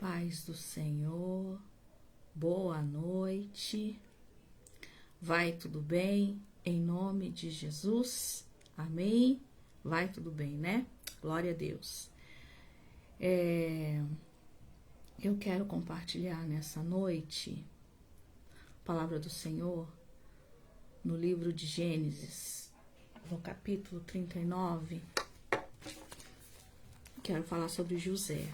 Paz do Senhor, boa noite, vai tudo bem? Em nome de Jesus, amém? Vai tudo bem, né? Glória a Deus. Eu quero compartilhar nessa noite a palavra do Senhor no livro de Gênesis, no capítulo 39. Quero falar sobre José.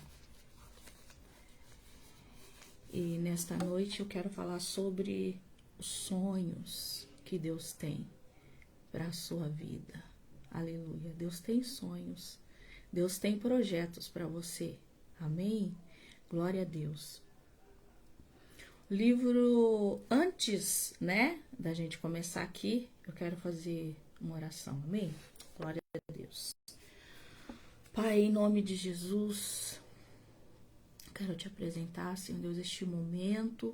E nesta noite eu quero falar sobre os sonhos que Deus tem para a sua vida. Aleluia. Deus tem sonhos. Deus tem projetos para você. Amém? Glória a Deus. O livro, antes, da gente começar aqui, eu quero fazer uma oração. Amém? Glória a Deus. Pai, em nome de Jesus, quero te apresentar, Senhor Deus, este momento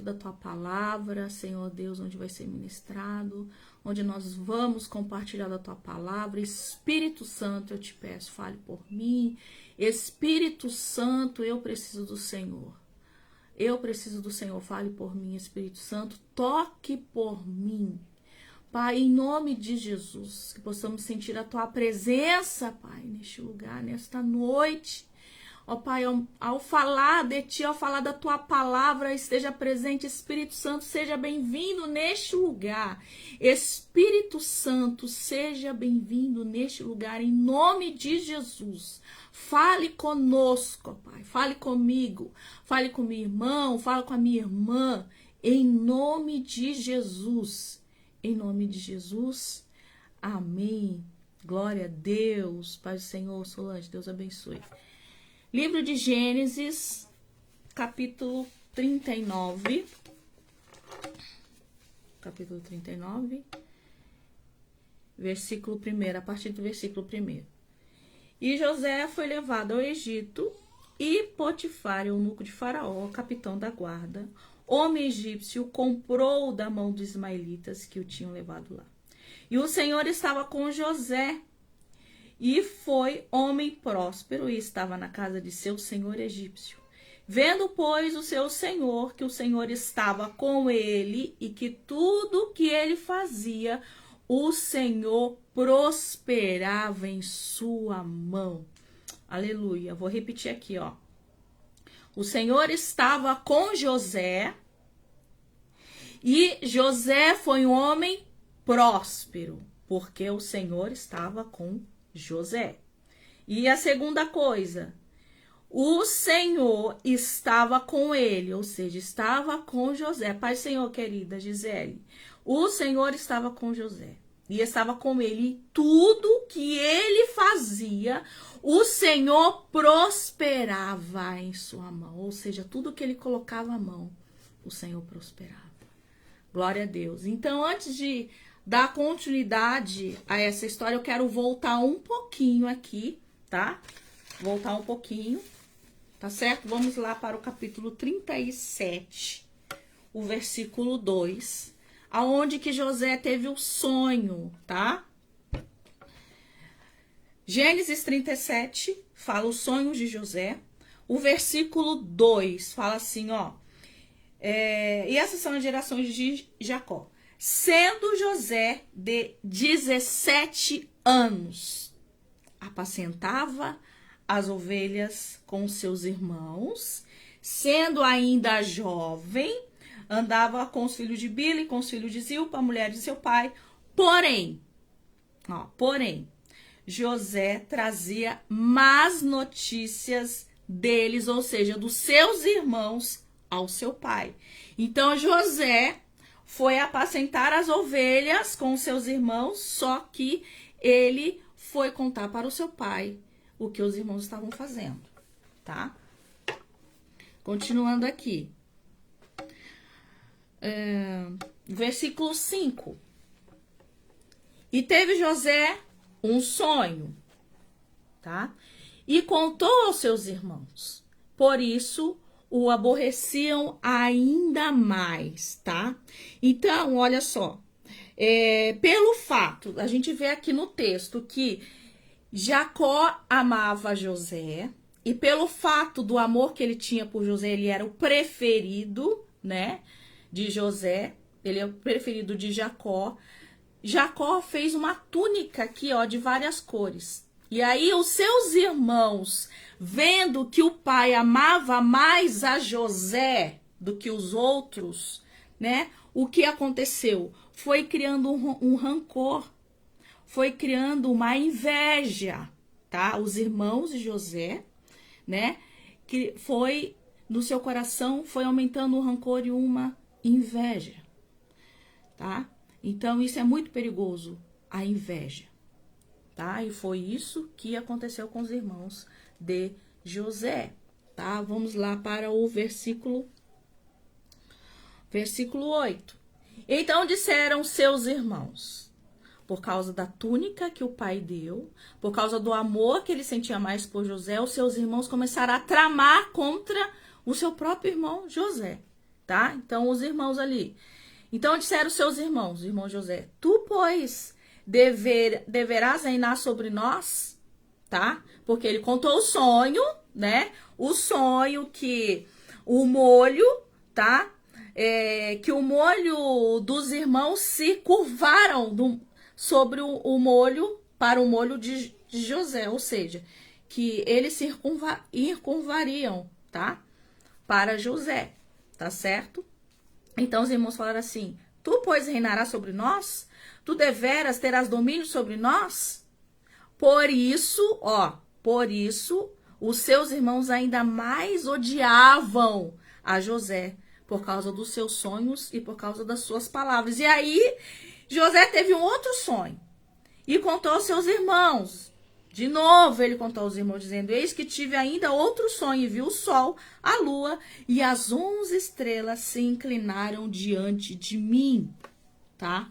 da tua palavra, Senhor Deus, onde vai ser ministrado, onde nós vamos compartilhar da tua palavra. Espírito Santo, eu te peço, fale por mim. Espírito Santo, eu preciso do Senhor. Eu preciso do Senhor, fale por mim, Espírito Santo, toque por mim. Pai, em nome de Jesus, que possamos sentir a tua presença, Pai, neste lugar, nesta noite. Ó Pai, ao falar de Ti, ao falar da Tua palavra, esteja presente, Espírito Santo, seja bem-vindo neste lugar. Espírito Santo, seja bem-vindo neste lugar, em nome de Jesus. Fale conosco, Pai, fale comigo, fale com meu irmão, fale com a minha irmã, em nome de Jesus. Em nome de Jesus, amém. Glória a Deus, Pai do Senhor, Solange, Deus abençoe. Livro de Gênesis, capítulo 39. Capítulo 39, versículo 1, a partir do versículo 1. E José foi levado ao Egito, e Potifar, eunuco de Faraó, capitão da guarda, homem egípcio, comprou da mão dos ismaelitas que o tinham levado lá. E o Senhor estava com José, e foi homem próspero, e estava na casa de seu senhor egípcio. Vendo, pois, o seu senhor, que o Senhor estava com ele, e que tudo que ele fazia, o Senhor prosperava em sua mão. Aleluia. Vou repetir aqui, ó. O Senhor estava com José, e José foi um homem próspero, porque o Senhor estava com José. E a segunda coisa, o Senhor estava com ele, ou seja, estava com José. Pai, Senhor, querida Gisele, o Senhor estava com José e estava com ele, e tudo que ele fazia, o Senhor prosperava em sua mão, ou seja, tudo que ele colocava a mão, o Senhor prosperava. Glória a Deus. Então, antes de dar continuidade a essa história, eu quero voltar um pouquinho aqui, tá? Voltar um pouquinho, tá certo? Vamos lá para o capítulo 37, o versículo 2, aonde que José teve o sonho, tá? Gênesis 37 fala os sonhos de José. O versículo 2 fala assim, ó. E essas são as gerações de Jacó. Sendo José de 17 anos, apacentava as ovelhas com seus irmãos. Sendo ainda jovem, andava com os filhos de Bila e com os filhos de Zilpa, mulher de seu pai. Porém, José trazia más notícias deles, ou seja, dos seus irmãos, ao seu pai. Então, José foi apacentar as ovelhas com seus irmãos, só que ele foi contar para o seu pai o que os irmãos estavam fazendo, tá? Continuando aqui. Versículo 5. E teve José um sonho, tá? E contou aos seus irmãos. Por isso, o aborreciam ainda mais, tá? Então, olha só, pelo fato, a gente vê aqui no texto que Jacó amava José, e pelo fato do amor que ele tinha por José, ele era o preferido, né, de José, ele é o preferido de Jacó. Jacó fez uma túnica aqui, ó, de várias cores. E aí os seus irmãos, vendo que o pai amava mais a José do que os outros, né? O que aconteceu? Foi criando um rancor, foi criando uma inveja, tá? Os irmãos de José, né? Que foi no seu coração, foi aumentando o rancor e uma inveja, tá? Então isso é muito perigoso, a inveja, tá? E foi isso que aconteceu com os irmãos de José, tá? Vamos lá para o versículo 8. Então disseram seus irmãos, por causa da túnica que o pai deu, por causa do amor que ele sentia mais por José, os seus irmãos começaram a tramar contra o seu próprio irmão José, tá? Então os irmãos ali. Então disseram seus irmãos, o irmão José, tu, pois, deverás reinar sobre nós, tá? Porque ele contou o sonho, né? O sonho que o molho, tá? Que o molho dos irmãos se curvaram sobre o molho, para o molho de José, ou seja, que eles se curvariam, tá? Para José, tá certo? Então os irmãos falaram assim, tu, pois, reinarás sobre nós? Tu deveras terás domínio sobre nós? Por isso, os seus irmãos ainda mais odiavam a José, por causa dos seus sonhos e por causa das suas palavras. E aí, José teve um outro sonho e contou aos seus irmãos. De novo, ele contou aos irmãos, dizendo, eis que tive ainda outro sonho, e vi o sol, a lua e as 11 estrelas se inclinaram diante de mim, tá?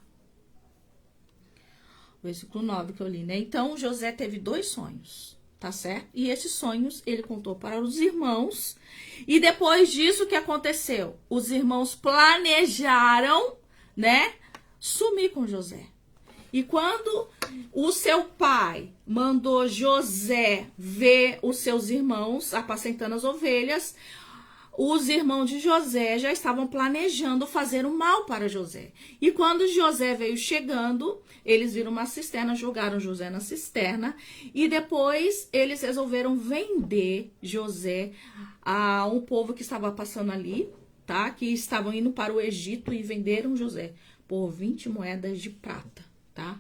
Versículo 9 que eu li, né? Então, José teve 2 sonhos, tá certo? E esses sonhos ele contou para os irmãos. E depois disso, o que aconteceu? Os irmãos planejaram, né? Sumir com José. E quando o seu pai mandou José ver os seus irmãos apacentando as ovelhas, os irmãos de José já estavam planejando fazer o mal para José. E quando José veio chegando, eles viram uma cisterna, jogaram José na cisterna e depois eles resolveram vender José a um povo que estava passando ali, tá? Que estavam indo para o Egito e venderam José por 20 moedas de prata, tá?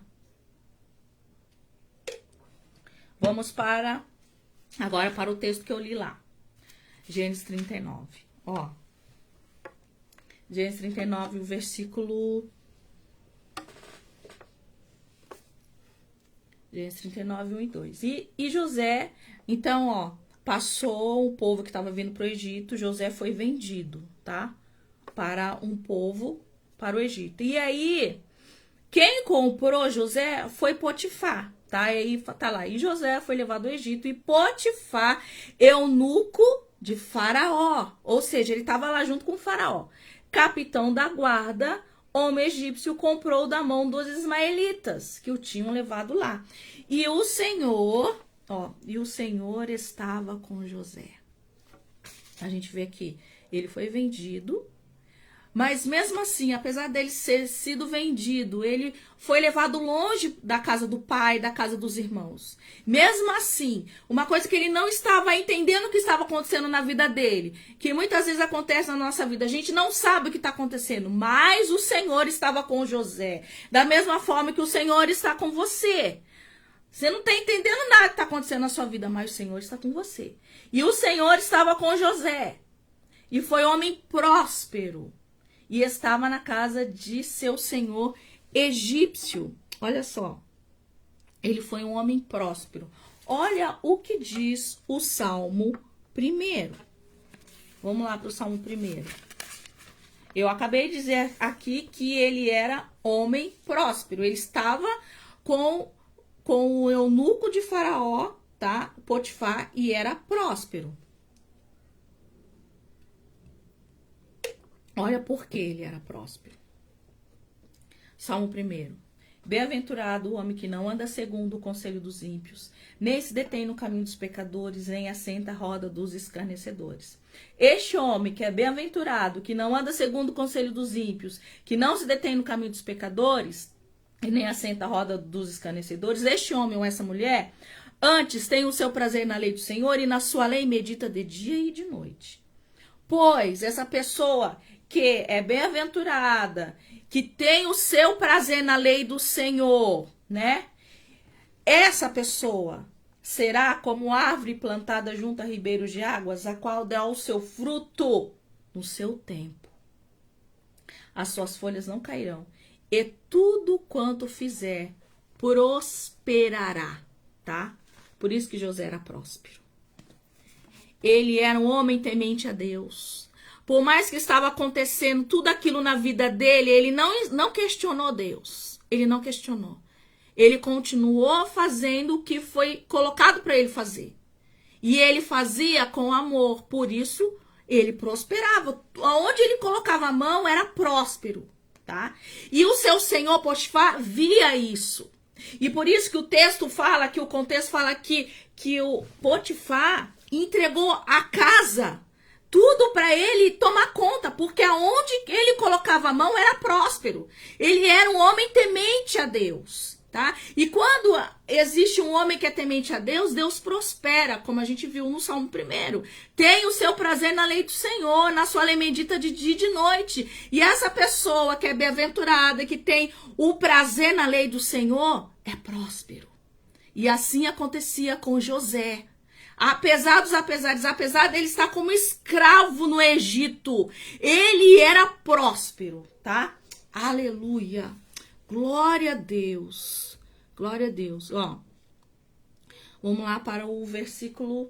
Vamos agora para o texto que eu li lá. Gênesis 39, ó. Gênesis 39, o versículo... Gênesis 39, 1 e 2. E José, então, ó, passou o povo que estava vindo para o Egito, José foi vendido, tá? Para um povo, para o Egito. E aí, quem comprou José foi Potifar, tá? E aí tá lá, e José foi levado ao Egito, e Potifar, eunuco de Faraó, ou seja, ele estava lá junto com o Faraó, capitão da guarda, homem egípcio, comprou da mão dos ismaelitas que o tinham levado lá. E o Senhor estava com José. A gente vê aqui, ele foi vendido, mas mesmo assim, apesar dele ter sido vendido, ele foi levado longe da casa do pai, da casa dos irmãos. Mesmo assim, uma coisa que ele não estava entendendo o que estava acontecendo na vida dele, que muitas vezes acontece na nossa vida, a gente não sabe o que está acontecendo, mas o Senhor estava com José. Da mesma forma que o Senhor está com você. Você não está entendendo nada que está acontecendo na sua vida, mas o Senhor está com você. E o Senhor estava com José. E foi homem próspero. E estava na casa de seu senhor egípcio. Olha só. Ele foi um homem próspero. Olha o que diz o Salmo 1. Vamos lá para o Salmo 1. Eu acabei de dizer aqui que ele era homem próspero. Ele estava com o eunuco de Faraó, tá? Potifar, e era próspero. Olha por que ele era próspero. Salmo 1. Bem-aventurado o homem que não anda segundo o conselho dos ímpios, nem se detém no caminho dos pecadores, nem assenta a roda dos escarnecedores. Este homem que é bem-aventurado, que não anda segundo o conselho dos ímpios, que não se detém no caminho dos pecadores, e nem assenta a roda dos escarnecedores, este homem ou essa mulher, antes tem o seu prazer na lei do Senhor, e na sua lei medita de dia e de noite. Pois essa pessoa que é bem-aventurada, que tem o seu prazer na lei do Senhor, né? Essa pessoa será como árvore plantada junto a ribeiros de águas, a qual dá o seu fruto no seu tempo. As suas folhas não cairão, e tudo quanto fizer prosperará, tá? Por isso que José era próspero. Ele era um homem temente a Deus. Por mais que estava acontecendo tudo aquilo na vida dele, ele não questionou Deus. Ele não questionou. Ele continuou fazendo o que foi colocado para ele fazer. E ele fazia com amor. Por isso, ele prosperava. Onde ele colocava a mão, era próspero, tá? E o seu senhor Potifar via isso. E por isso que o texto fala, que o contexto fala que o Potifar entregou a casa, tudo para ele tomar conta, porque aonde ele colocava a mão era próspero. Ele era um homem temente a Deus, tá? E quando existe um homem que é temente a Deus, Deus prospera, como a gente viu no Salmo 1. Tem o seu prazer na lei do Senhor, na sua lei medita de dia e de noite. E essa pessoa que é bem-aventurada, que tem o prazer na lei do Senhor, é próspero. E assim acontecia com José. Apesar dos apesares, apesar dele estar como escravo no Egito, ele era próspero, tá? Aleluia. Glória a Deus. Glória a Deus. Ó, vamos lá para o versículo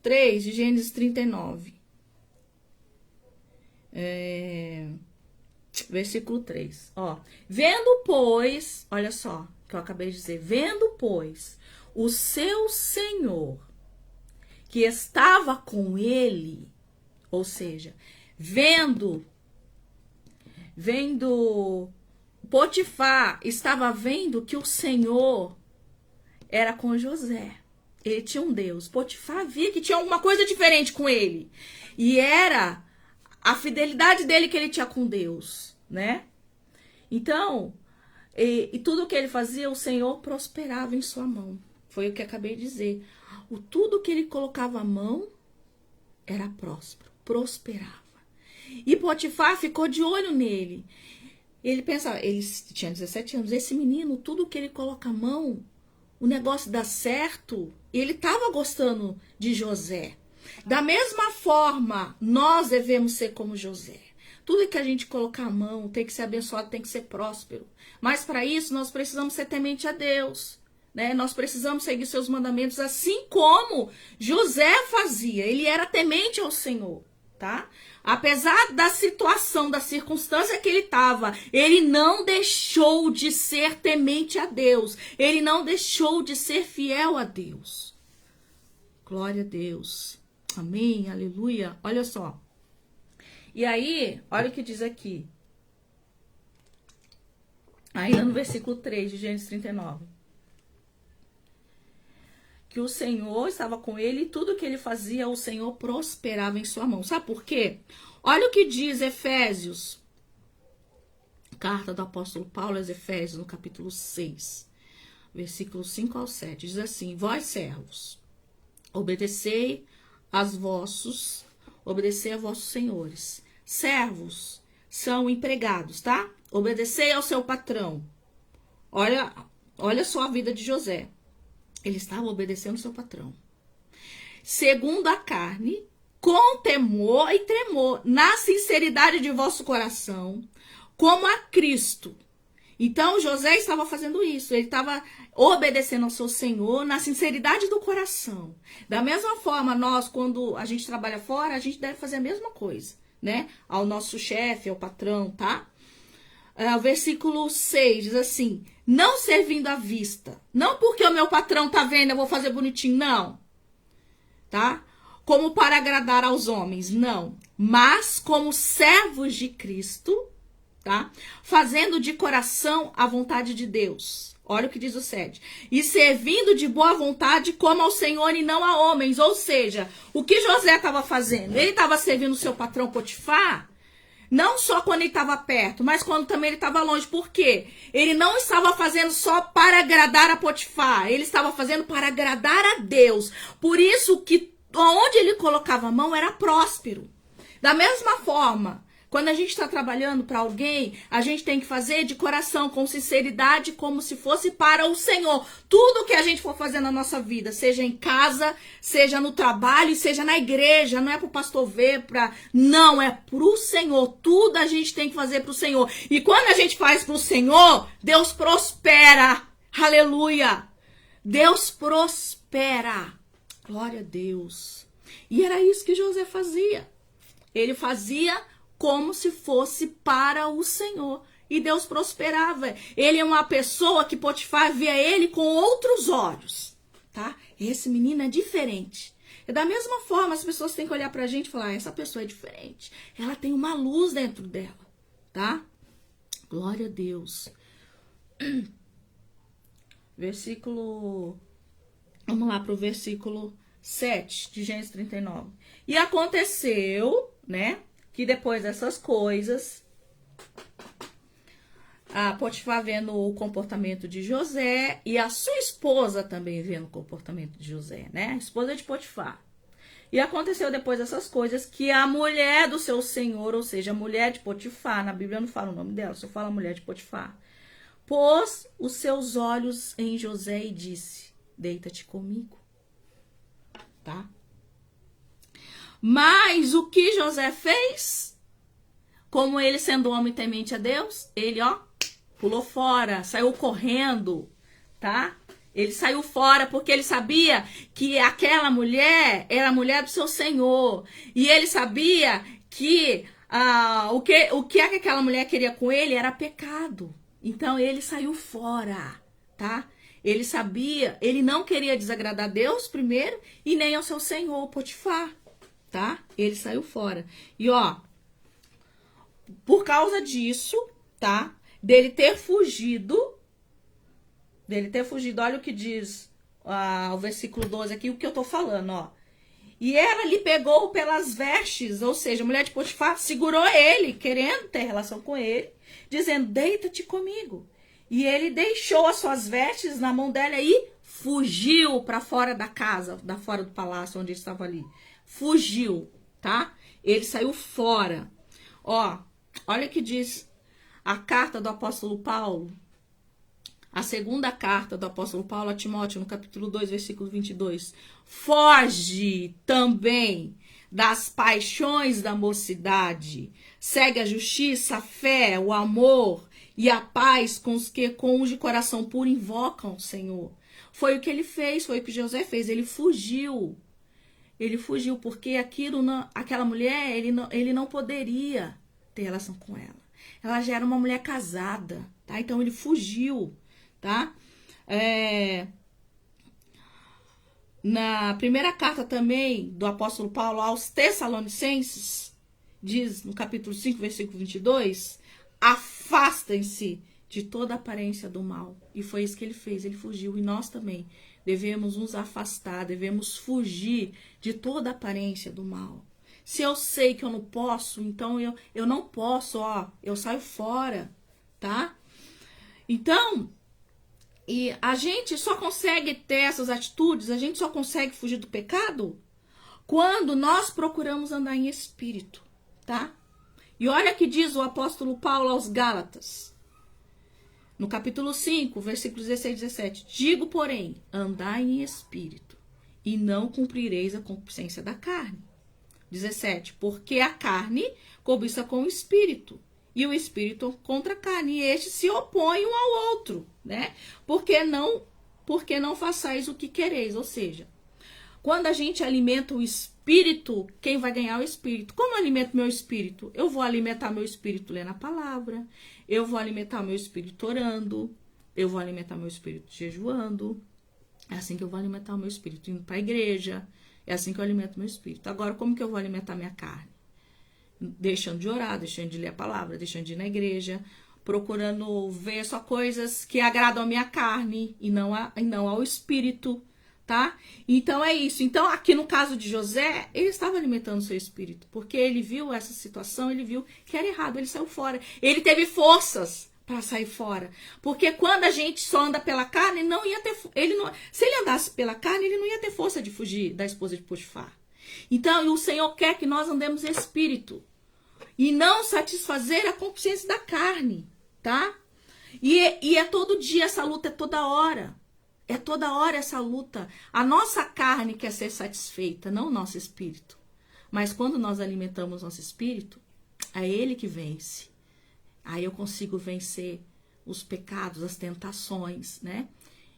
3 de Gênesis 39. Versículo 3. Ó, vendo, pois, olha só, que eu acabei de dizer, vendo, pois, o seu senhor, que estava com ele, ou seja, vendo Potifar, estava vendo que o Senhor era com José. Ele tinha um Deus. Potifar via que tinha alguma coisa diferente com ele. E era a fidelidade dele que ele tinha com Deus, né? Então, e tudo que ele fazia, o Senhor prosperava em sua mão. Foi o que acabei de dizer. Tudo que ele colocava a mão era próspero, prosperava. E Potifar ficou de olho nele. Ele pensava, ele tinha 17 anos, esse menino, tudo que ele coloca a mão, o negócio dá certo. Ele estava gostando de José. Da mesma forma, nós devemos ser como José. Tudo que a gente colocar a mão tem que ser abençoado, tem que ser próspero. Mas para isso, nós precisamos ser temente a Deus. Né? Nós precisamos seguir seus mandamentos, assim como José fazia. Ele era temente ao Senhor, tá? Apesar da situação, da circunstância que ele estava, ele não deixou de ser temente a Deus. Ele não deixou de ser fiel a Deus. Glória a Deus. Amém, aleluia. Olha só. E aí, olha o que diz aqui. Ainda no versículo 3 de Gênesis 39. Que o Senhor estava com ele e tudo que ele fazia, o Senhor prosperava em sua mão. Sabe por quê? Olha o que diz Efésios. Carta do apóstolo Paulo aos Efésios, no capítulo 6, versículos 5 ao 7. Diz assim: vós, servos, obedecei a vossos senhores. Servos são empregados, tá? Obedecei ao seu patrão. Olha só a vida de José. Ele estava obedecendo seu patrão. Segundo a carne, com temor e tremor, na sinceridade de vosso coração, como a Cristo. Então, José estava fazendo isso. Ele estava obedecendo ao seu Senhor na sinceridade do coração. Da mesma forma, nós, quando a gente trabalha fora, a gente deve fazer a mesma coisa, né? Ao nosso chefe, ao patrão, tá? Versículo 6 diz assim: não servindo à vista, não porque o meu patrão tá vendo, eu vou fazer bonitinho, não, tá? Como para agradar aos homens, não, mas como servos de Cristo, tá? Fazendo de coração a vontade de Deus. Olha o que diz o 7. E servindo de boa vontade como ao Senhor e não a homens. Ou seja, o que José estava fazendo? Ele estava servindo o seu patrão Potifar, não só quando ele estava perto, mas quando também ele estava longe. Por quê? Ele não estava fazendo só para agradar a Potifar. Ele estava fazendo para agradar a Deus. Por isso que onde ele colocava a mão era próspero. Da mesma forma, quando a gente está trabalhando para alguém, a gente tem que fazer de coração, com sinceridade, como se fosse para o Senhor. Tudo que a gente for fazer na nossa vida, seja em casa, seja no trabalho, seja na igreja, não é para o pastor ver, não, é para o Senhor. Tudo a gente tem que fazer para o Senhor. E quando a gente faz para o Senhor, Deus prospera. Aleluia! Deus prospera. Glória a Deus. E era isso que José fazia. Ele fazia como se fosse para o Senhor. E Deus prosperava. Ele é uma pessoa que Potifar via ele com outros olhos, tá? Esse menino é diferente. E da mesma forma, as pessoas têm que olhar pra gente e falar, essa pessoa é diferente. Ela tem uma luz dentro dela, tá? Glória a Deus. Vamos lá pro versículo 7 de Gênesis 39. E aconteceu, né, que depois dessas coisas, a Potifar vendo o comportamento de José e a sua esposa também vendo o comportamento de José, né? A esposa de Potifar. E aconteceu depois dessas coisas que a mulher do seu senhor, ou seja, a mulher de Potifar, na Bíblia não fala o nome dela, só fala a mulher de Potifar, pôs os seus olhos em José e disse, deita-te comigo, tá? Mas o que José fez? Como ele sendo homem temente a Deus, ele, pulou fora, saiu correndo, tá? Ele saiu fora porque ele sabia que aquela mulher era a mulher do seu senhor. E ele sabia que o que aquela mulher queria com ele era pecado. Então ele saiu fora, tá? Ele sabia, ele não queria desagradar a Deus primeiro e nem ao seu senhor, Potifar, tá? Ele saiu fora. E por causa disso, tá? Dele ter fugido, olha o que diz o versículo 12 aqui, o que eu tô falando, E ela lhe pegou pelas vestes, ou seja, a mulher de Potifar segurou ele, querendo ter relação com ele, dizendo, deita-te comigo. E ele deixou as suas vestes na mão dela e fugiu para fora da casa, fora do palácio onde ele estava ali. Fugiu, tá? Ele saiu fora. Olha o que diz a carta do apóstolo Paulo. A segunda carta do apóstolo Paulo a Timóteo, no capítulo 2, versículo 22. Foge também das paixões da mocidade. Segue a justiça, a fé, o amor e a paz com os que com de coração puro invocam o Senhor. Foi o que ele fez, foi o que José fez. Ele fugiu. Ele fugiu porque aquela mulher, ele não poderia ter relação com ela. Ela já era uma mulher casada, tá? Então ele fugiu, tá? Na primeira carta também do apóstolo Paulo aos Tessalonicenses, diz no capítulo 5, versículo 22, afastem-se de toda aparência do mal. E foi isso que ele fez, ele fugiu. E nós também devemos nos afastar, devemos fugir de toda aparência do mal. Se eu sei que eu não posso, então eu não posso, eu saio fora, tá? Então, e a gente só consegue ter essas atitudes, a gente só consegue fugir do pecado quando nós procuramos andar em espírito, tá? E olha que diz o apóstolo Paulo aos Gálatas, no capítulo 5, versículos 16 e 17. Digo, porém, andai em espírito, e não cumprireis a concupiscência da carne. 17. Porque a carne cobiça com o espírito, e o espírito contra a carne, e estes se opõem um ao outro, né? Porque não façais o que quereis. Ou seja, quando a gente alimenta o espírito, quem vai ganhar é o espírito. Como eu alimento meu espírito? Eu vou alimentar meu espírito lendo a palavra, eu vou alimentar meu espírito orando, eu vou alimentar meu espírito jejuando. É assim que eu vou alimentar o meu espírito, indo para a igreja. É assim que eu alimento meu espírito. Agora, como que eu vou alimentar minha carne? deixando de orar, deixando de ler a palavra, deixando de ir na igreja, procurando ver só coisas que agradam a minha carne e não ao espírito, tá? Então é isso. Então aqui no caso de José, ele estava alimentando o seu espírito, porque ele viu essa situação, ele viu que era errado, ele saiu fora. Ele teve forças para sair fora, porque quando a gente só anda pela carne, não ia ter, se ele andasse pela carne, ele não ia ter força de fugir da esposa de Potifar. Então o Senhor quer que nós andemos em espírito e não satisfazer a consciência da carne, tá? E é todo dia, essa luta é toda hora. É toda hora essa luta. A nossa carne quer ser satisfeita, não o nosso espírito. Mas quando nós alimentamos nosso espírito, é ele que vence. Aí eu consigo vencer os pecados, as tentações, né?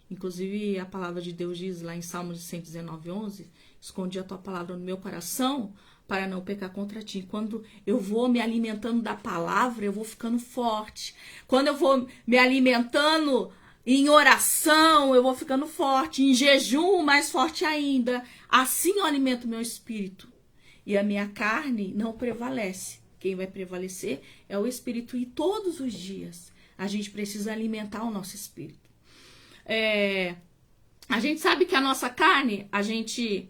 Inclusive a palavra de Deus diz lá em Salmos 119:11, escondi a tua palavra no meu coração para não pecar contra ti. Quando eu vou me alimentando da palavra, eu vou ficando forte. Quando eu vou me alimentando em oração, eu vou ficando forte. Em jejum, mais forte ainda. Assim eu alimento meu espírito. E a minha carne não prevalece. Quem vai prevalecer é o espírito. E todos os dias a gente precisa alimentar o nosso espírito. A gente sabe que a nossa carne, a gente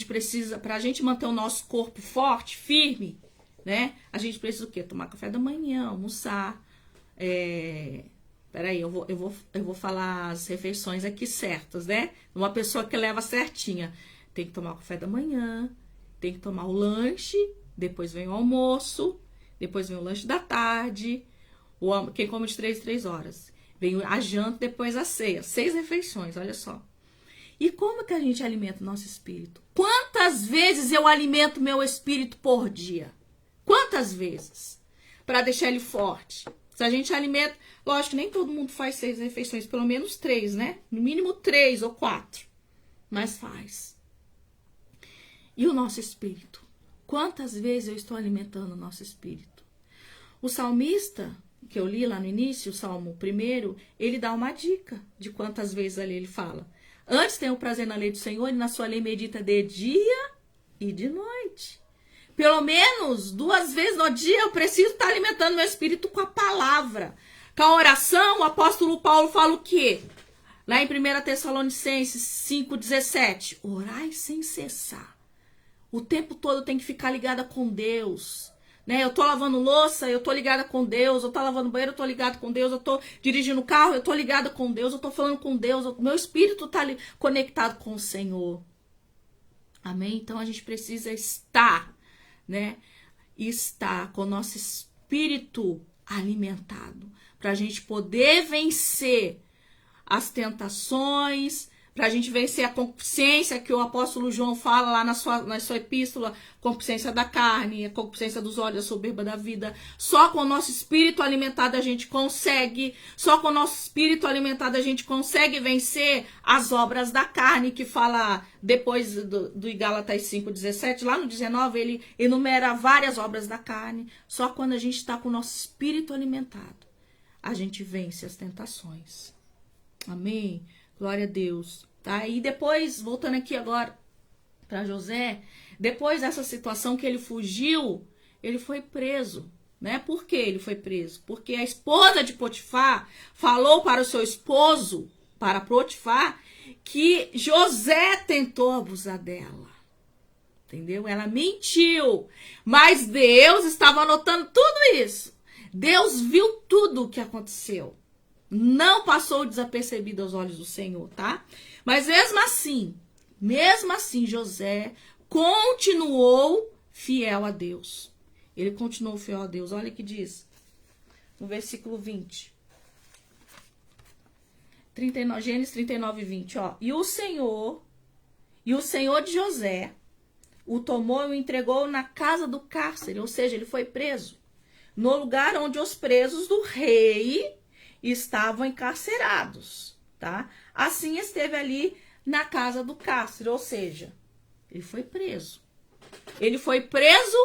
precisa, pra gente manter o nosso corpo forte, firme, né? A gente precisa o quê? Tomar café da manhã, almoçar. Peraí, eu vou falar as refeições aqui certas, né? Uma pessoa que leva certinha. Tem que tomar o café da manhã, tem que tomar o lanche, depois vem o almoço, depois vem o lanche da tarde, quem come de 3 em 3 horas. Vem a janta, depois a ceia. 6 refeições, olha só. E como que a gente alimenta o nosso espírito? Quantas vezes eu alimento meu espírito por dia? Quantas vezes? Para deixar ele forte. Se a gente alimenta... Lógico que nem todo mundo faz 6 refeições, pelo menos 3, né? No mínimo 3 ou 4. Mas faz. E o nosso espírito? Quantas vezes eu estou alimentando o nosso espírito? O salmista, que eu li lá no início, o Salmo 1, ele dá uma dica de quantas vezes ali ele fala. Antes tenha o prazer na lei do Senhor e na sua lei medita de dia e de noite. Pelo menos 2 vezes no dia eu preciso estar alimentando meu espírito com a palavra. Com a oração, o apóstolo Paulo fala o quê? Lá em 1 Tessalonicenses 5,17. Orai sem cessar. O tempo todo tem que ficar ligada com Deus. Né? Eu tô lavando louça, eu tô ligada com Deus. Eu tô lavando banheiro, eu tô ligada com Deus. Eu tô dirigindo o carro, eu tô ligada com Deus. Eu tô falando com Deus. Meu espírito tá conectado com o Senhor. Amém? Então a gente precisa estar, né? Estar com o nosso espírito alimentado. Pra gente poder vencer as tentações, para a gente vencer a concupiscência que o apóstolo João fala lá na sua epístola, concupiscência da carne, a concupiscência dos olhos, a soberba da vida. Só com o nosso espírito alimentado a gente consegue, só com o nosso espírito alimentado a gente consegue vencer as obras da carne, que fala depois do Gálatas 5,17, lá no 19 ele enumera várias obras da carne. Só quando a gente está com o nosso espírito alimentado, a gente vence as tentações. Amém? Glória a Deus. Tá? E depois, voltando aqui agora para José, depois dessa situação que ele fugiu, ele foi preso. Né? Por que ele foi preso? Porque a esposa de Potifar falou para o seu esposo, para Potifar, que José tentou abusar dela. Entendeu? Ela mentiu. Mas Deus estava anotando tudo isso. Deus viu tudo o que aconteceu. Não passou desapercebido aos olhos do Senhor, tá? Mas mesmo assim, José continuou fiel a Deus. Ele continuou fiel a Deus. Olha o que diz no versículo 20. 39, Gênesis 39, 20, ó. E o Senhor de José o tomou e o entregou na casa do cárcere, ou seja, ele foi preso, no lugar onde os presos do rei estavam encarcerados, tá? Assim esteve ali na casa do cárcere, ou seja, ele foi preso. Ele foi preso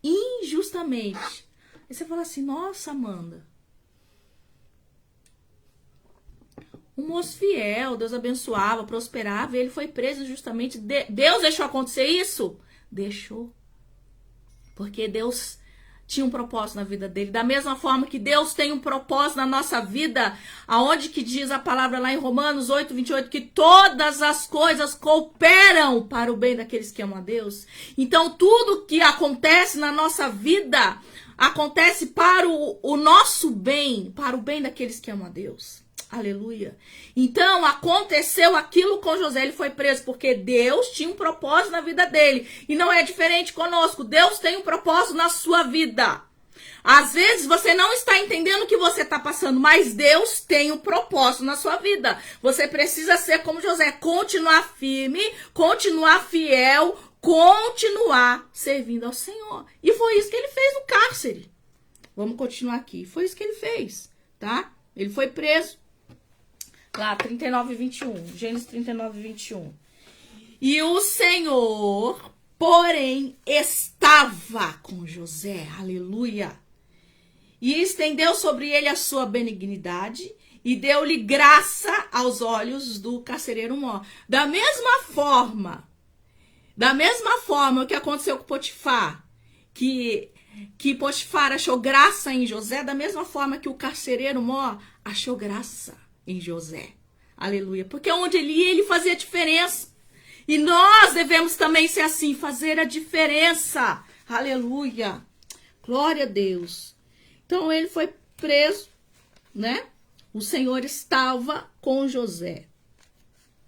injustamente. Aí você fala assim, nossa, Amanda, um moço fiel, Deus abençoava, prosperava, e ele foi preso injustamente. Deus deixou acontecer isso? Deixou. Porque Deus tinha um propósito na vida dele. Da mesma forma que Deus tem um propósito na nossa vida, aonde que diz a palavra lá em Romanos 8:28, que todas as coisas cooperam para o bem daqueles que amam a Deus. Então, tudo que acontece na nossa vida acontece para o nosso bem, para o bem daqueles que amam a Deus. Aleluia. Então, aconteceu aquilo com José, ele foi preso porque Deus tinha um propósito na vida dele. E não é diferente conosco. Deus tem um propósito na sua vida. Às vezes você não está entendendo o que você está passando, mas Deus tem um propósito na sua vida. Você precisa ser como José, continuar firme, continuar fiel, continuar servindo ao Senhor. E foi isso que ele fez no cárcere. Vamos continuar aqui. Foi isso que ele fez, tá? Ele foi preso. Lá, 39:21. Gênesis 39:21. E o Senhor, porém, estava com José. Aleluia. E estendeu sobre ele a sua benignidade e deu-lhe graça aos olhos do carcereiro mor. Da mesma forma que aconteceu com Potifar, que Potifar achou graça em José, da mesma forma que o carcereiro mor achou graça em José. Aleluia. Porque onde ele ia, ele fazia diferença. E nós devemos também ser assim, fazer a diferença. Aleluia. Glória a Deus. Então ele foi preso, né? O Senhor estava com José.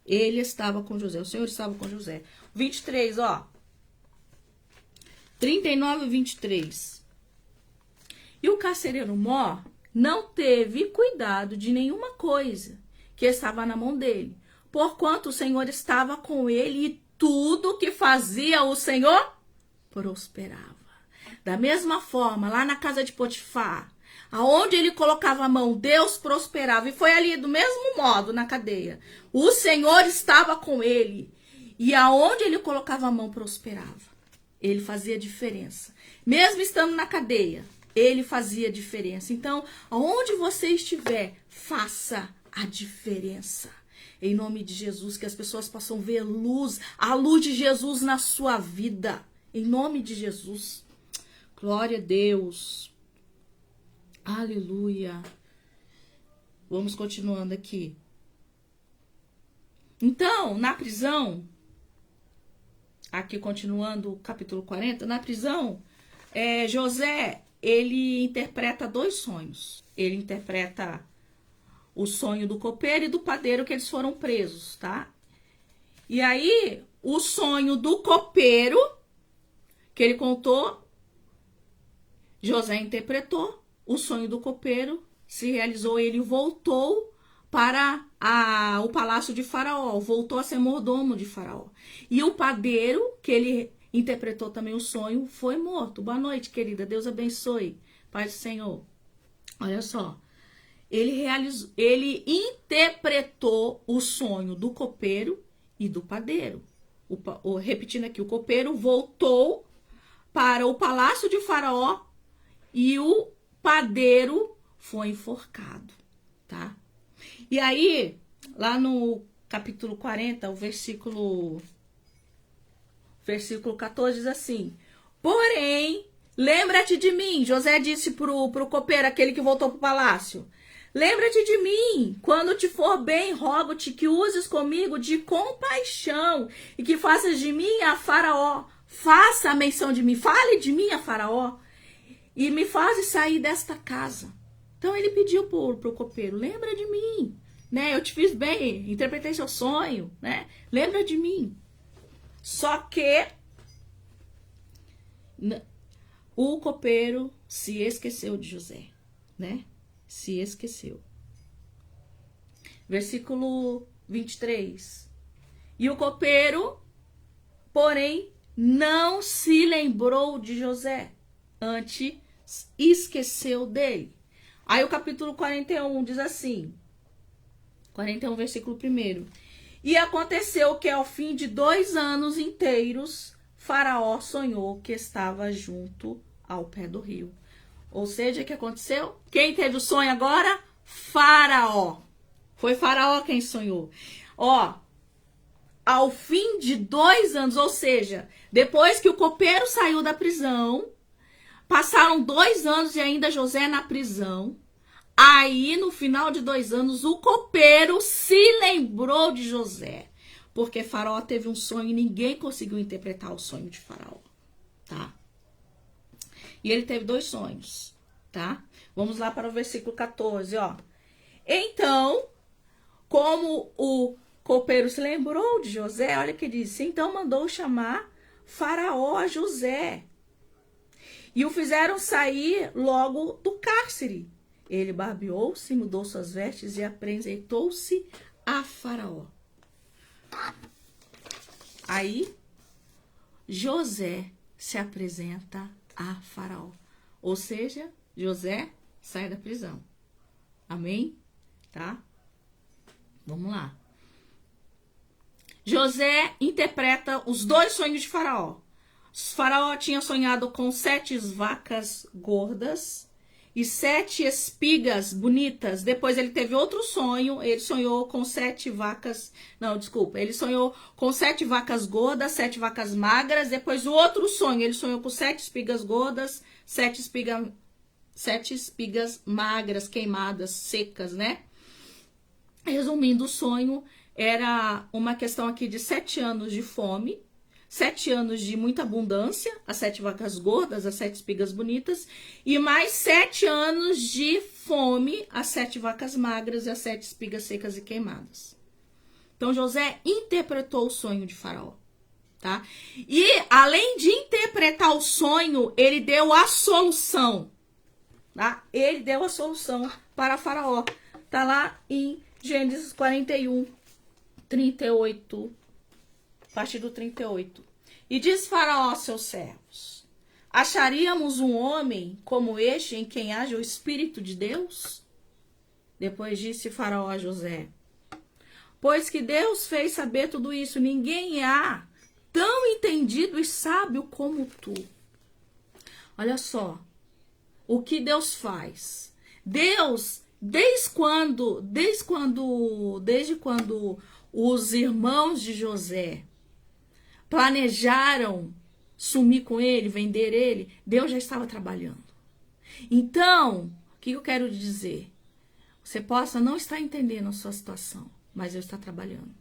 Ele estava com José. O Senhor estava com José. 23, ó. 39:23. E o carcereiro mor não teve cuidado de nenhuma coisa que estava na mão dele, porquanto o Senhor estava com ele e tudo que fazia o Senhor prosperava. Da mesma forma, lá na casa de Potifar, aonde ele colocava a mão, Deus prosperava. E foi ali do mesmo modo na cadeia. O Senhor estava com ele e aonde ele colocava a mão, prosperava. Ele fazia diferença. Mesmo estando na cadeia, ele fazia diferença. Então, aonde você estiver, faça a diferença. Em nome de Jesus, que as pessoas possam ver a luz de Jesus na sua vida. Em nome de Jesus. Glória a Deus. Aleluia. Vamos continuando aqui. Então, na prisão, aqui continuando o capítulo 40, na prisão, José, ele interpreta 2 sonhos. Ele interpreta o sonho do copeiro e do padeiro, que eles foram presos, tá? E aí, o sonho do copeiro, que ele contou, José interpretou. O sonho do copeiro se realizou, ele voltou para o palácio de Faraó, voltou a ser mordomo de Faraó. E o padeiro, que ele interpretou também o sonho, foi morto. Boa noite, querida. Deus abençoe. Paz do Senhor. Olha só. Ele interpretou o sonho do copeiro e do padeiro. Repetindo aqui, o copeiro voltou para o palácio de Faraó e o padeiro foi enforcado, tá? E aí, lá no capítulo 40, o versículo 14 diz assim: porém, lembra-te de mim. José disse pro copeiro, aquele que voltou pro palácio: lembra-te de mim, quando te for bem, rogo-te que uses comigo de compaixão e que faças de mim a Faraó. Faça a menção de mim, fale de mim a Faraó e me fazes sair desta casa. Então ele pediu pro copeiro: lembra de mim, né? Eu te fiz bem, interpretei seu sonho, né? Lembra de mim. Só que o copeiro se esqueceu de José, né? Se esqueceu. Versículo 23. E o copeiro, porém, não se lembrou de José, antes esqueceu dele. Aí o capítulo 41 diz assim, 41, versículo 1. E aconteceu que ao fim de 2 anos inteiros, Faraó sonhou que estava junto ao pé do rio. Ou seja, o que aconteceu? Quem teve o sonho agora? Faraó. Foi Faraó quem sonhou. Ó, ao fim de 2 anos, ou seja, depois que o copeiro saiu da prisão, Passaram 2 anos e ainda José na prisão. Aí, no final de 2 anos, o copeiro se lembrou de José. Porque Faraó teve um sonho e ninguém conseguiu interpretar o sonho de Faraó, tá? E ele teve 2 sonhos, tá? Vamos lá para o versículo 14, ó. Então, como o copeiro se lembrou de José, olha o que disse. Então mandou chamar Faraó a José. E o fizeram sair logo do cárcere. Ele barbeou-se, mudou suas vestes e apresentou-se a Faraó. Aí, José se apresenta a Faraó. Ou seja, José sai da prisão. Amém? Tá? Vamos lá. José interpreta os 2 sonhos de Faraó. Faraó tinha sonhado com 7 vacas gordas e 7 espigas bonitas. Depois ele teve outro sonho, ele sonhou com 7 vacas... Não, desculpa, ele sonhou com 7 vacas gordas, 7 vacas magras. Depois o outro sonho, ele sonhou com 7 espigas gordas, 7 espigas magras, queimadas, secas, né? Resumindo, o sonho era uma questão aqui de 7 anos de fome, 7 anos de muita abundância, as 7 vacas gordas, as 7 espigas bonitas, e mais 7 anos de fome, as 7 vacas magras e as 7 espigas secas e queimadas. Então, José interpretou o sonho de Faraó, tá? E, além de interpretar o sonho, ele deu a solução, tá? Ele deu a solução para Faraó. Tá lá em Gênesis 41, 38, a partir do 38. E diz Faraó aos seus servos: acharíamos um homem como este em quem haja o Espírito de Deus? Depois disse Faraó a José: pois que Deus fez saber tudo isso, ninguém há tão entendido e sábio como tu. Olha só o que Deus faz. Deus, desde quando os irmãos de José planejaram sumir com ele, vender ele, Deus já estava trabalhando. Então, o que eu quero dizer? Você possa não estar entendendo a sua situação, mas Deus está trabalhando.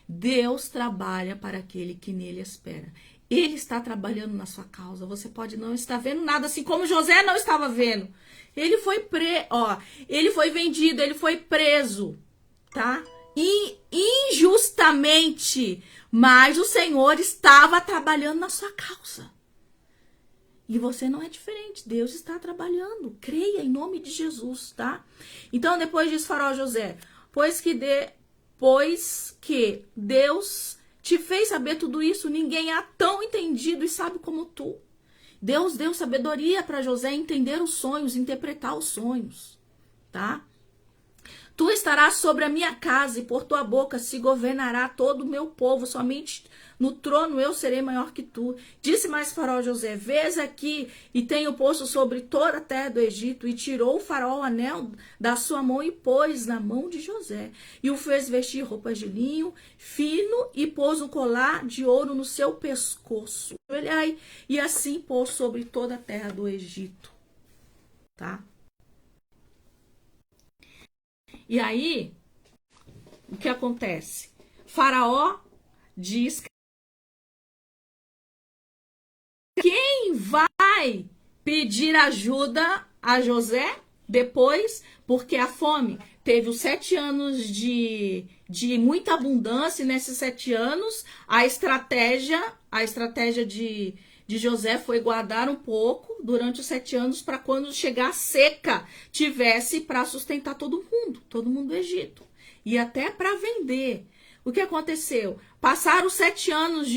Deus trabalha para aquele que nele espera. Ele está trabalhando na sua causa. Você pode não estar vendo nada, assim como José não estava vendo. Ele foi ele foi vendido, ele foi preso, tá? E injustamente, mas o Senhor estava trabalhando na sua causa. E você não é diferente. Deus está trabalhando. Creia em nome de Jesus, tá? Então, depois diz Faraó a José: pois que Deus te fez saber tudo isso, ninguém há tão entendido e sabe como tu. Deus deu sabedoria para José entender os sonhos, interpretar os sonhos, tá? Tu estarás sobre a minha casa e por tua boca se governará todo o meu povo. Somente no trono eu serei maior que tu. Disse mais Faraó a José: vês aqui e tenho posto sobre toda a terra do Egito. E tirou o Faraó o anel da sua mão e pôs na mão de José. E o fez vestir roupas de linho fino e pôs um colar de ouro no seu pescoço. E assim pôs sobre toda a terra do Egito. Tá? E aí, o que acontece? Faraó diz: quem vai pedir ajuda a José depois? Porque a fome teve os 7 anos de muita abundância, e nesses 7 anos a estratégia de José foi guardar um pouco durante os 7 anos para quando chegar a seca tivesse para sustentar todo mundo do Egito. E até para vender. O que aconteceu? Passaram 7 anos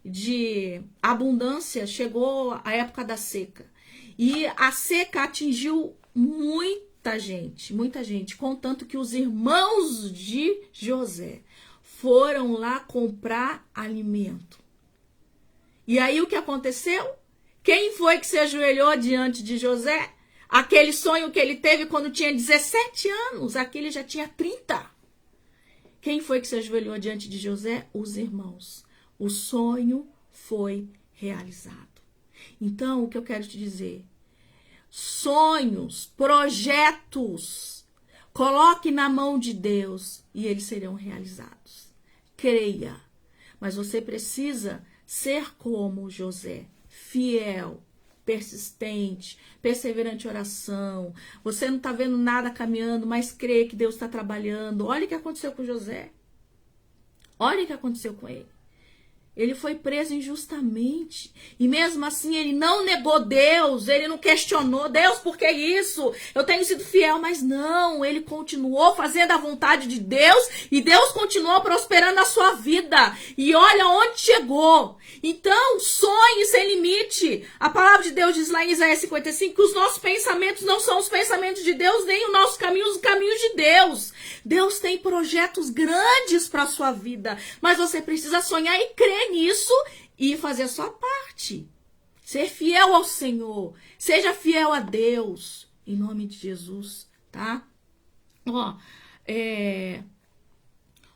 de abundância, chegou a época da seca. E a seca atingiu muita gente, contanto que os irmãos de José foram lá comprar alimento. E aí o que aconteceu? Quem foi que se ajoelhou diante de José? Aquele sonho que ele teve quando tinha 17 anos, aquele já tinha 30. Quem foi que se ajoelhou diante de José? Os irmãos. O sonho foi realizado. Então, o que eu quero te dizer? Sonhos, projetos, coloque na mão de Deus e eles serão realizados. Creia. Mas você precisa ser como José, fiel, persistente, perseverante em oração. Você não está vendo nada caminhando, mas crê que Deus está trabalhando. Olha o que aconteceu com José. Olha o que aconteceu com ele. Ele foi preso injustamente. E mesmo assim ele não negou Deus. Ele não questionou. Deus, por que isso? Eu tenho sido fiel. Mas não. Ele continuou fazendo a vontade de Deus. E Deus continuou prosperando a sua vida. E olha onde chegou. Então, sonhe sem limite. A palavra de Deus diz lá em Isaías 55 que os nossos pensamentos não são os pensamentos de Deus, nem os nossos caminhos, os caminhos de Deus. Deus tem projetos grandes para a sua vida. Mas você precisa sonhar e crer nisso e fazer a sua parte. Ser fiel ao Senhor. Seja fiel a Deus. Em nome de Jesus, tá? Ó,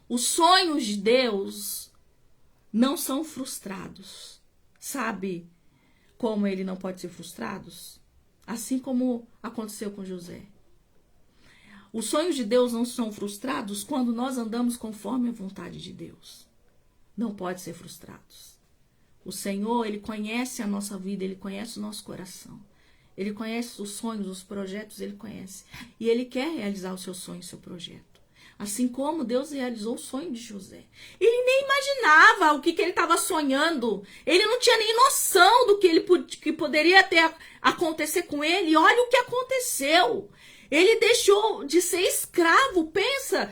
os sonhos de Deus não são frustrados. Sabe como ele não pode ser frustrado? Assim como aconteceu com José. Os sonhos de Deus não são frustrados quando nós andamos conforme a vontade de Deus. Não pode ser frustrados. O Senhor, Ele conhece a nossa vida, Ele conhece o nosso coração. Ele conhece os sonhos, os projetos, Ele conhece. E Ele quer realizar o seu sonho, o seu projeto. Assim como Deus realizou o sonho de José. Ele nem imaginava o que ele estava sonhando. Ele não tinha nem noção do que poderia acontecer com ele. E olha o que aconteceu. Ele deixou de ser escravo. Pensa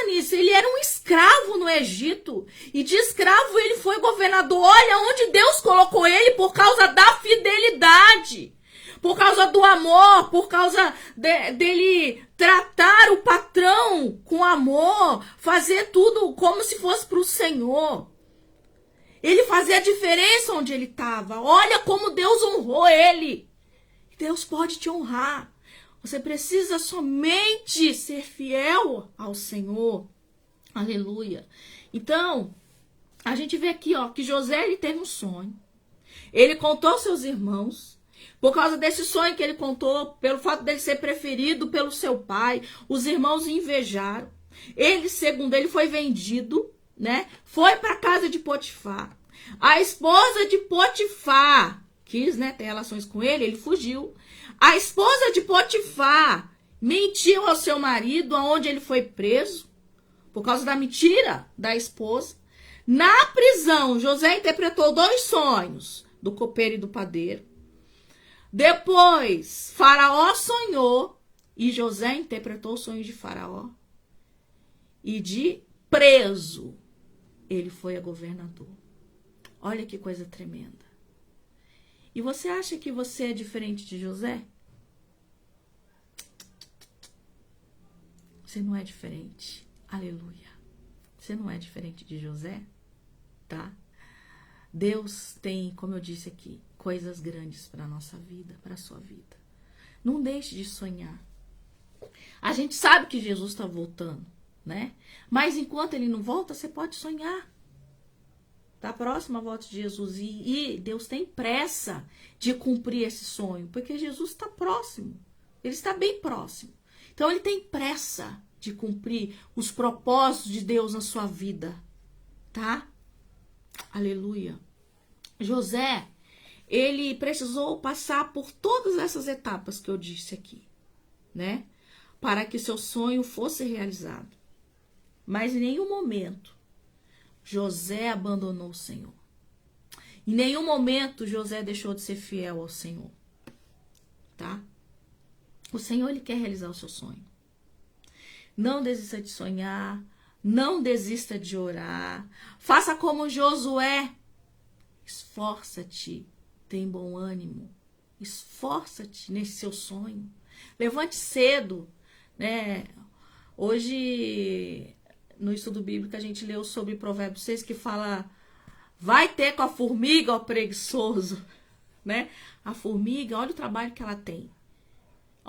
nisso. Ele era um escravo no Egito. E de escravo ele foi governador. Olha onde Deus colocou ele por causa da fidelidade. Por causa do amor, por causa dele tratar o patrão com amor, fazer tudo como se fosse para o Senhor. Ele fazia a diferença onde ele estava. Olha como Deus honrou ele. Deus pode te honrar. Você precisa somente ser fiel ao Senhor. Aleluia. Então, a gente vê aqui, ó, que José ele teve um sonho. Ele contou aos seus irmãos. Por causa desse sonho que ele contou, pelo fato dele ser preferido pelo seu pai, os irmãos o invejaram. Ele, segundo ele, foi vendido, né? Foi para a casa de Potifar. A esposa de Potifar quis, né, ter relações com ele, ele fugiu. A esposa de Potifar mentiu ao seu marido, aonde ele foi preso, por causa da mentira da esposa. Na prisão, José interpretou 2 sonhos, do copeiro e do padeiro. Depois, Faraó sonhou e José interpretou o sonho de Faraó. E de preso, ele foi a governador. Olha que coisa tremenda. E você acha que você é diferente de José? Você não é diferente. Aleluia. Você não é diferente de José, tá? Deus tem, como eu disse aqui, coisas grandes para a nossa vida, para a sua vida. Não deixe de sonhar. A gente sabe que Jesus está voltando, né? Mas enquanto ele não volta, você pode sonhar. Está próximo à volta de Jesus. E Deus tem pressa de cumprir esse sonho, porque Jesus está próximo. Ele está bem próximo. Então ele tem pressa de cumprir os propósitos de Deus na sua vida, tá? Aleluia. José, ele precisou passar por todas essas etapas que eu disse aqui, né? Para que seu sonho fosse realizado. Mas em nenhum momento José abandonou o Senhor. Em nenhum momento José deixou de ser fiel ao Senhor, tá? O Senhor, ele quer realizar o seu sonho. Não desista de sonhar, não desista de orar. Faça como Josué. Esforça-te, tem bom ânimo. Esforça-te nesse seu sonho. Levante cedo, né? Hoje, no estudo bíblico, a gente leu sobre Provérbios 6, que fala: vai ter com a formiga, ó preguiçoso, né? A formiga, olha o trabalho que ela tem.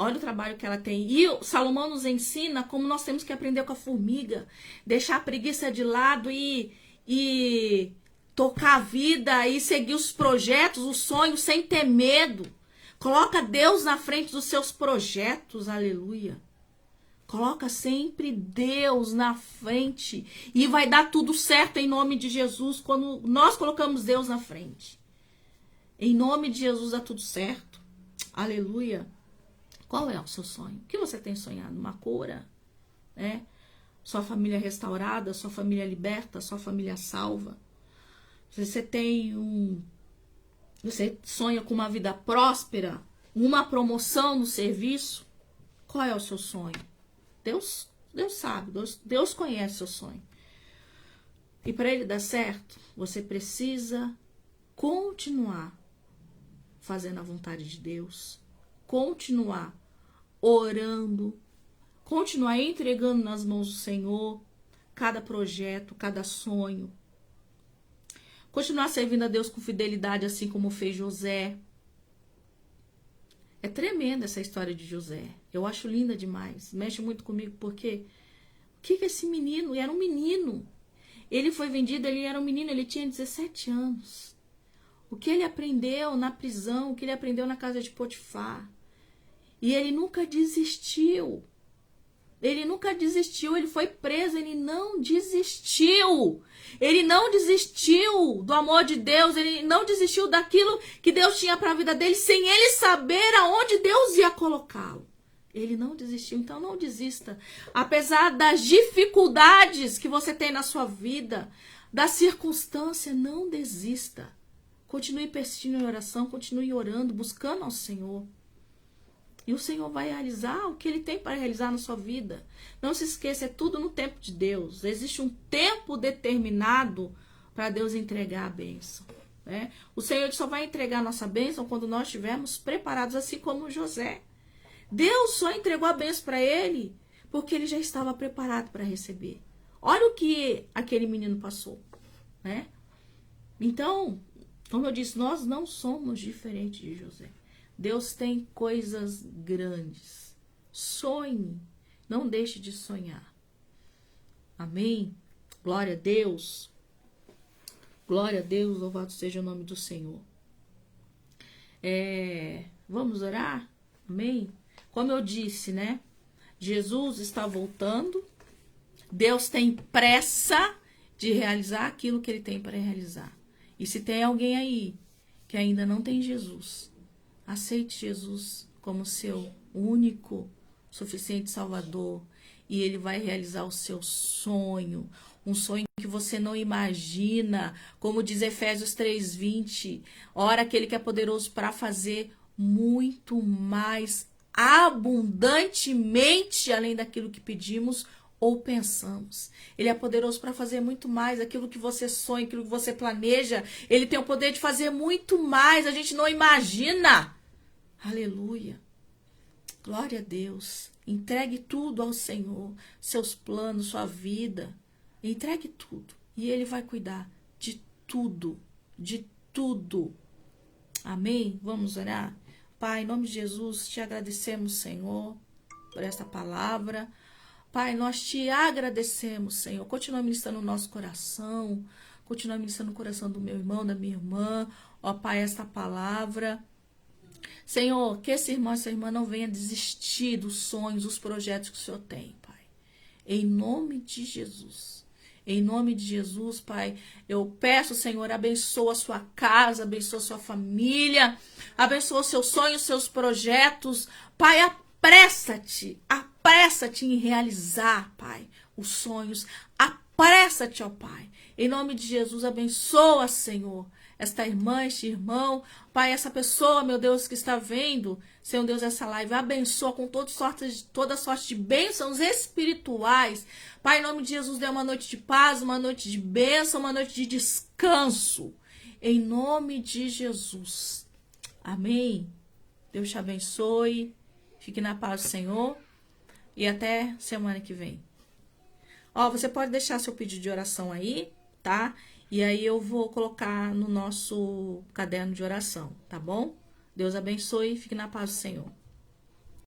Olha o trabalho que ela tem. E o Salomão nos ensina como nós temos que aprender com a formiga. Deixar a preguiça de lado e tocar a vida e seguir os projetos, os sonhos sem ter medo. Coloca Deus na frente dos seus projetos, aleluia. Coloca sempre Deus na frente e vai dar tudo certo em nome de Jesus quando nós colocamos Deus na frente. Em nome de Jesus dá tudo certo. Aleluia. Qual é o seu sonho? O que você tem sonhado? Uma cura? Né? Sua família restaurada, sua família liberta, sua família salva. Você sonha com uma vida próspera, uma promoção no serviço? Qual é o seu sonho? Deus sabe, Deus conhece o seu sonho. E para ele dar certo, você precisa continuar fazendo a vontade de Deus, continuar orando, continuar entregando nas mãos do Senhor cada projeto, cada sonho. Continuar servindo a Deus com fidelidade, assim como fez José. É tremenda essa história de José. Eu acho linda demais. Mexe muito comigo porque o que é esse menino? Era um menino. Ele foi vendido, ele era um menino, ele tinha 17 anos. O que ele aprendeu na prisão, o que ele aprendeu na casa de Potifar. E ele nunca desistiu. Ele nunca desistiu, ele foi preso, ele não desistiu. Ele não desistiu do amor de Deus, ele não desistiu daquilo que Deus tinha para a vida dele, sem ele saber aonde Deus ia colocá-lo. Ele não desistiu, então não desista. Apesar das dificuldades que você tem na sua vida, da circunstância, não desista. Continue persistindo em oração, continue orando, buscando ao Senhor. E o Senhor vai realizar o que Ele tem para realizar na sua vida. Não se esqueça, é tudo no tempo de Deus. Existe um tempo determinado para Deus entregar a bênção. Né? O Senhor só vai entregar a nossa bênção quando nós estivermos preparados, assim como José. Deus só entregou a bênção para ele porque ele já estava preparado para receber. Olha o que aquele menino passou. Né? Então, como eu disse, nós não somos diferentes de José. Deus tem coisas grandes. Sonhe. Não deixe de sonhar. Amém? Glória a Deus. Glória a Deus. Louvado seja o nome do Senhor. Vamos orar? Amém? Como eu disse, né? Jesus está voltando. Deus tem pressa de realizar aquilo que Ele tem para realizar. E se tem alguém aí que ainda não tem Jesus, aceite Jesus como seu único, suficiente Salvador. E Ele vai realizar o seu sonho. Um sonho que você não imagina. Como diz Efésios 3:20. Ora, aquele que é poderoso para fazer muito mais abundantemente além daquilo que pedimos ou pensamos. Ele é poderoso para fazer muito mais aquilo que você sonha, aquilo que você planeja. Ele tem o poder de fazer muito mais. A gente não imagina. Aleluia. Glória a Deus. Entregue tudo ao Senhor. Seus planos, sua vida. Entregue tudo. E Ele vai cuidar de tudo. De tudo. Amém? Vamos orar? Pai, em nome de Jesus, te agradecemos, Senhor, por esta palavra. Pai, nós te agradecemos, Senhor. Continua ministrando o nosso coração. Continua ministrando o coração do meu irmão, da minha irmã. Ó, Pai, esta palavra. Senhor, que esse irmão, essa irmã não venha desistir dos sonhos, dos projetos que o Senhor tem, Pai. Em nome de Jesus. Em nome de Jesus, Pai, eu peço, Senhor, abençoa a sua casa, abençoa a sua família, abençoa os seus sonhos, seus projetos. Pai, apressa-te em realizar, Pai, os sonhos. Apressa-te, ó Pai. Em nome de Jesus, abençoa, Senhor, esta irmã, este irmão, Pai, essa pessoa, meu Deus, que está vendo, Senhor Deus, essa live, abençoa com toda sorte de bênçãos espirituais. Pai, em nome de Jesus, dê uma noite de paz, uma noite de bênção, uma noite de descanso. Em nome de Jesus. Amém. Deus te abençoe. Fique na paz do Senhor. E até semana que vem. Ó, você pode deixar seu pedido de oração aí, tá? E aí eu vou colocar no nosso caderno de oração, tá bom? Deus abençoe e fique na paz do Senhor.